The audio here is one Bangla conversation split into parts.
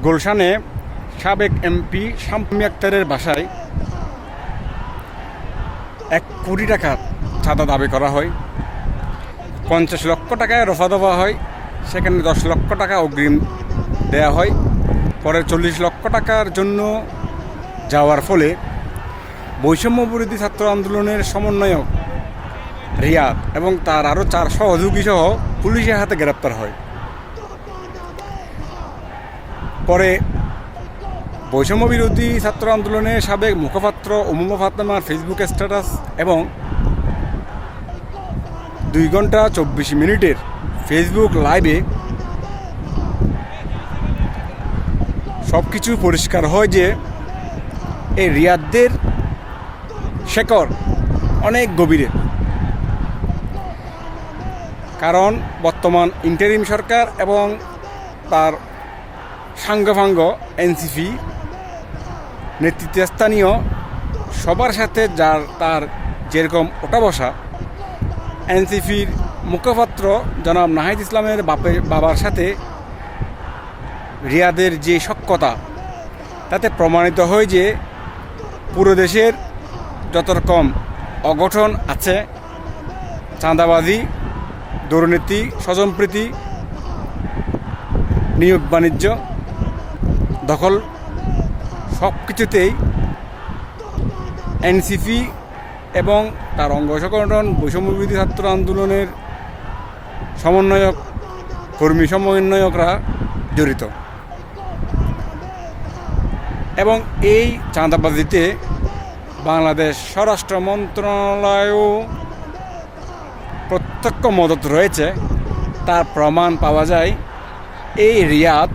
গুলশানে সাবেক এমপি শামীম আখতারের বাসায় 1 কোটি টাকা চাঁদা দাবি করা হয়। 50 লক্ষ টাকায় রফা দেওয়া হয়, সেখানে 10 লক্ষ টাকা অগ্রিম দেয়া হয়। পরে 40 লক্ষ টাকার জন্য যাওয়ার ফলে বৈষম্য বিরোধী ছাত্র আন্দোলনের সমন্বয়ক রিয়াদ এবং তার আরও 4 সহযোগী সহ পুলিশের হাতে গ্রেপ্তার হয়। পরে বৈষম্য বিরোধী ছাত্র আন্দোলনের সাবেক মুখপাত্র উম্মে ফাতেমার ফেসবুক স্ট্যাটাস এবং 2 ঘন্টা 24 মিনিটের ফেসবুক লাইভে সব কিছু পরিষ্কার হয় যে এই রিয়াদদের শেকড় অনেক গভীরে। কারণ বর্তমান ইন্টারিম সরকার এবং তার সাঙ্গপাঙ্গ এনসিপি নেতৃত্বস্থানীয় সবার সাথে তার যেরকম ওঠা বসা, এনসিপির মুখপাত্র জনাব নাহিদ ইসলামের বাবার সাথে রিয়াদের যে সখ্যতা, তাতে প্রমাণিত হয় যে পুরো দেশের যত রকম অঘটন আছে, চাঁদাবাজি, দুর্নীতি, স্বজনপ্রীতি, নিয়োগ বাণিজ্য, দখল, সব কিছুতেই এনসিপি এবং তার অঙ্গ সংগঠন বৈষম্য বিরোধী ছাত্র আন্দোলনের সমন্বয়ক, কর্মী সমন্বয়করা জড়িত। এবং এই চাঁদাবাজিতে বাংলাদেশ স্বরাষ্ট্র মন্ত্রণালয়েও প্রত্যক্ষ মদত রয়েছে, তার প্রমাণ পাওয়া যায় এই রিয়াদ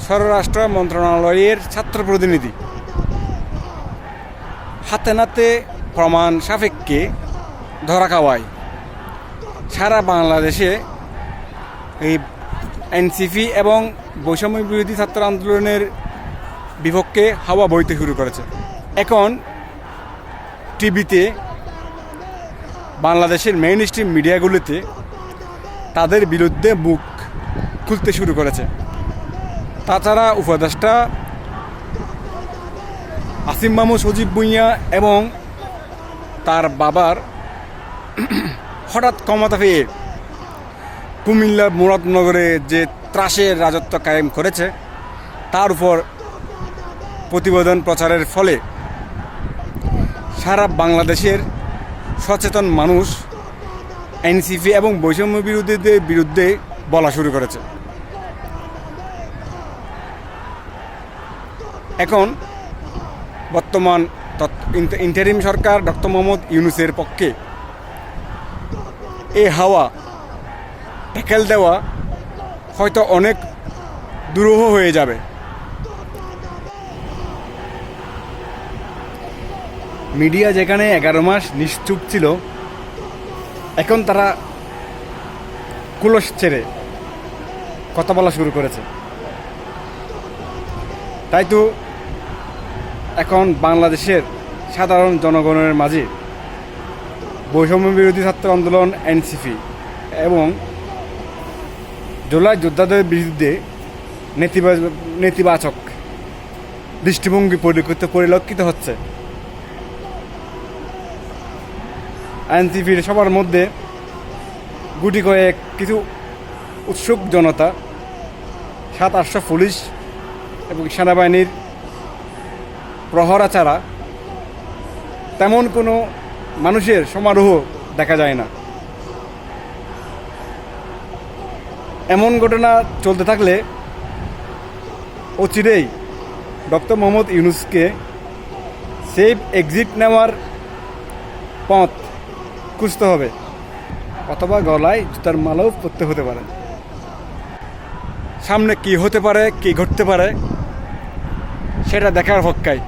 স্বরাষ্ট্র মন্ত্রণালয়ের ছাত্র প্রতিনিধি হাতে নাতে প্রমাণ সাপেক্ষে ধরা খাওয়ায়। সারা বাংলাদেশে এই এনসিপি এবং বৈষম্য বিরোধী ছাত্র আন্দোলনের বিপক্ষে হাওয়া বইতে শুরু করেছে। এখন টিভিতে, বাংলাদেশের মেইন স্ট্রিম মিডিয়াগুলিতে তাদের বিরুদ্ধে মুখ খুলতে শুরু করেছে। তাছাড়া উপদেষ্টা আসিম মাহমুদ সজীব ভুঁইয়া এবং তার বাবার হঠাৎ ক্ষমতা পেয়ে কুমিল্লা মুরাদনগরে যে ত্রাসের রাজত্ব কায়েম করেছে, তার উপর প্রতিবেদন প্রচারের ফলে সারা বাংলাদেশের সচেতন মানুষ এনসিপি এবং বৈষম্য বিরোধীদের বিরুদ্ধে বলা শুরু করেছে। এখন বর্তমান ইন্টারিম সরকার ডক্টর মোহাম্মদ ইউনূসের পক্ষে এই হাওয়া ট্যাকেল দেওয়া হয়তো অনেক দুরূহ হয়ে যাবে। মিডিয়া যেখানে 11 মাস নিশ্চুপ ছিল, এখন তারা কুলস ছেড়ে কথা বলা শুরু করেছে। তাই তো এখন বাংলাদেশের সাধারণ জনগণের মাঝে বৈষম্য বিরোধী ছাত্র আন্দোলন এনসিপি এবং জুলাই যোদ্ধাদের বিরুদ্ধে নেতিবাচক দৃষ্টিভঙ্গি পরিলক্ষিত হচ্ছে। এনসিপির সবার মধ্যে গুটি কয়েক কিছু উৎসুক জনতা, 700-800 পুলিশ এবং সেনাবাহিনীর প্রহরা ছাড়া তেমন কোনো মানুষের সমারোহ দেখা যায় না। এমন ঘটনা চলতে থাকলে অচিরেই ডক্টর মোহাম্মদ ইউনূসকে সেফ এক্সিট নেওয়ার পথ খুঁজতে হবে, অথবা গলায় জুতার মালাও পরতে হতে পারে। সামনে কি হতে পারে, কি ঘটতে পারে, সেটা দেখার অপেক্ষায়।